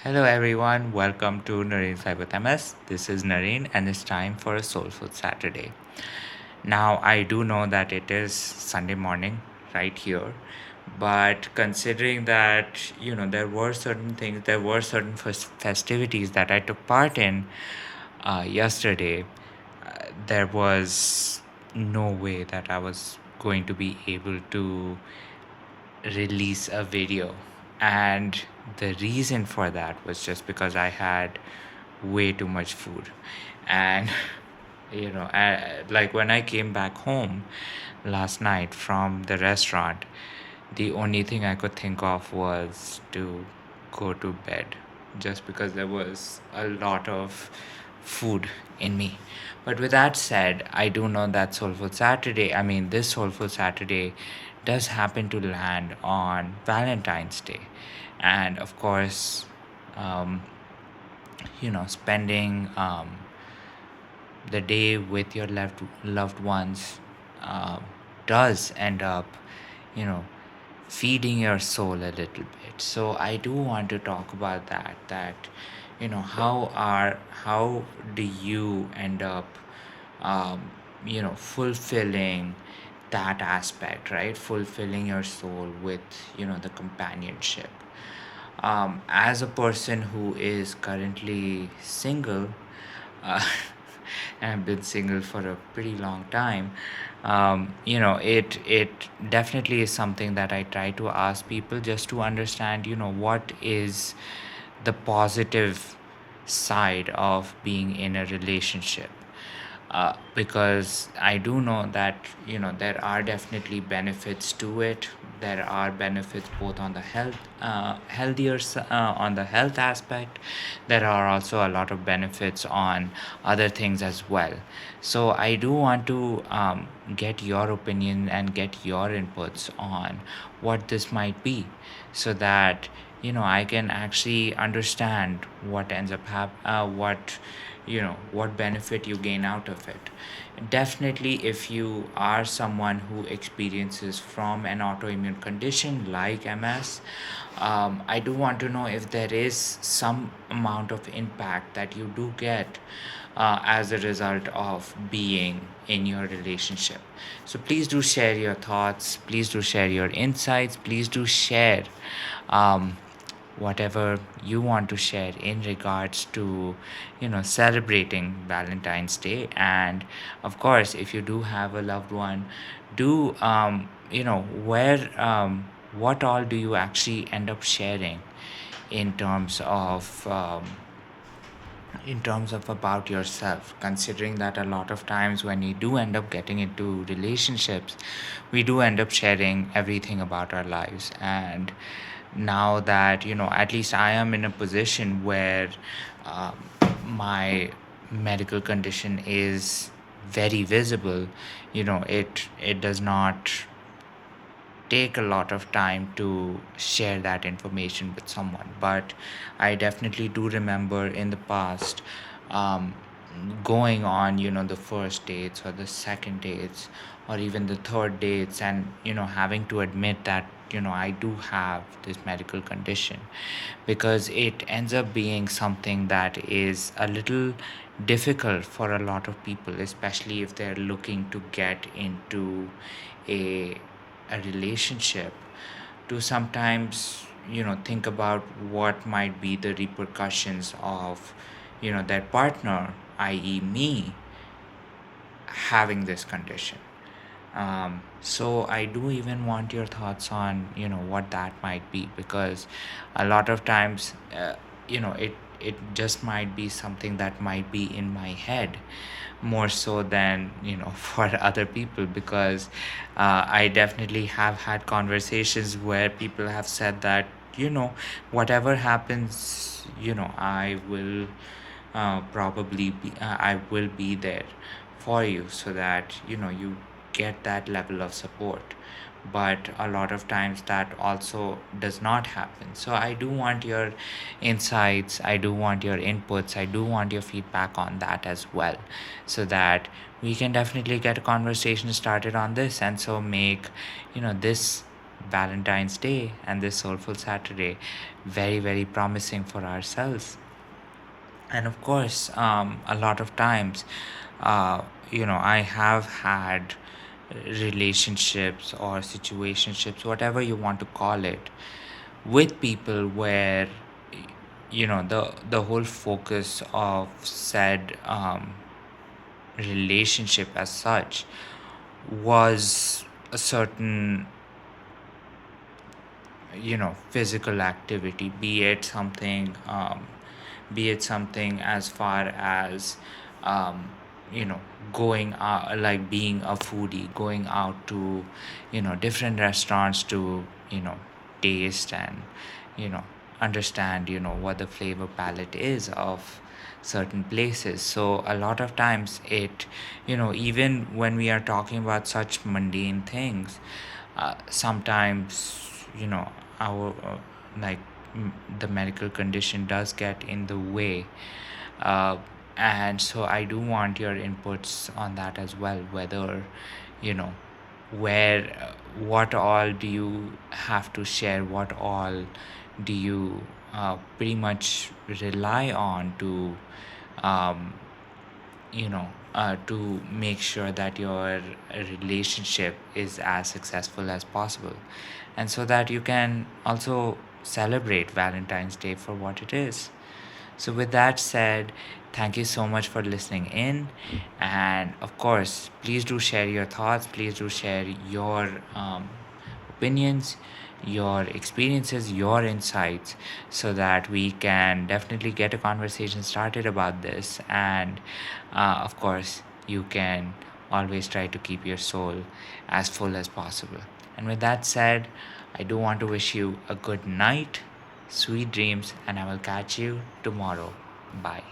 Hello everyone, welcome to Nareen's Live with MS. This is Nareen and it's time for a Soulful Saturday. Now, I do know that it is Sunday morning right here, but considering that, there were certain festivities that I took part in yesterday, there was no way that I was going to be able to release a video. And the reason for that was just because I had way too much food. And, like when I came back home last night from the restaurant, the only thing I could think of was to go to bed just because there was a lot of food in me. But with that said, I do know that this Soulful Saturday does happen to land on Valentine's Day. And of course, um, spending the day with your loved ones uh, does end up, you know, feeding your soul a little bit. So I do want to talk about that. How do you end up, fulfilling that aspect, right? Fulfilling your soul with the companionship. As a person who is currently single, uh, and I've been single for a pretty long time. It definitely is something that I try to ask people just to understand, what is the positive side of being in a relationship. Because I do know that there are definitely benefits to it. There are benefits both on the on the health aspect. There are also a lot of benefits on other things as well. So I do want to get your opinion and get your inputs on what this might be, so that I can actually understand what ends up what benefit you gain out of it. Definitely, if you are someone who experiences from an autoimmune condition like MS, I do want to know if there is some amount of impact that you do get as a result of being in your relationship. So please do share your thoughts, please do share your insights, please do share um, whatever you want to share in regards to celebrating Valentine's Day. And of course, if you do have a loved one, do where what all do you actually end up sharing in terms of about yourself, considering that a lot of times when we do end up getting into relationships, we do end up sharing everything about our lives. And now that at least I am in a position where um, my medical condition is very visible, it does not take a lot of time to share that information with someone. But I definitely do remember in the past, um, going on the first dates or the second dates or even the third dates, and having to admit that I do have this medical condition, because it ends up being something that is a little difficult for a lot of people, especially if they're looking to get into a a relationship, to sometimes think about what might be the repercussions of their partner, i.e. me, having this condition. So I do even want your thoughts on what that might be, because a lot of times it just might be something that might be in my head more so than for other people, because I definitely have had conversations where people have said that whatever happens, I will be there for you, so that you get that level of support. But a lot of times that also does not happen. So I do want your insights, I do want your inputs, I do want your feedback on that as well, so that we can definitely get a conversation started on this, and so make this Valentine's Day and this Soulful Saturday very, very promising for ourselves. And of course, a lot of times, I have had relationships or situationships, whatever you want to call it, with people where the whole focus of said relationship as such was a certain physical activity, be it something as far as um, you know going out, like being a foodie, going out to different restaurants to taste and you know understand what the flavor palette is of certain places. So a lot of times it even when we are talking about such mundane things, sometimes our like the medical condition does get in the way, uh, and so I do want your inputs on that as well, whether you know where what all do you have to share, what all do you pretty much rely on to um, to make sure that your relationship is as successful as possible, and so that you can also celebrate Valentine's Day for what it is. So, with that said, thank you so much for listening in. And of course, please do share your thoughts, please do share your opinions, your experiences, your insights, so that we can definitely get a conversation started about this. And of course, you can always try to keep your soul as full as possible. And with that said, I do want to wish you a good night, sweet dreams, and I will catch you tomorrow. Bye.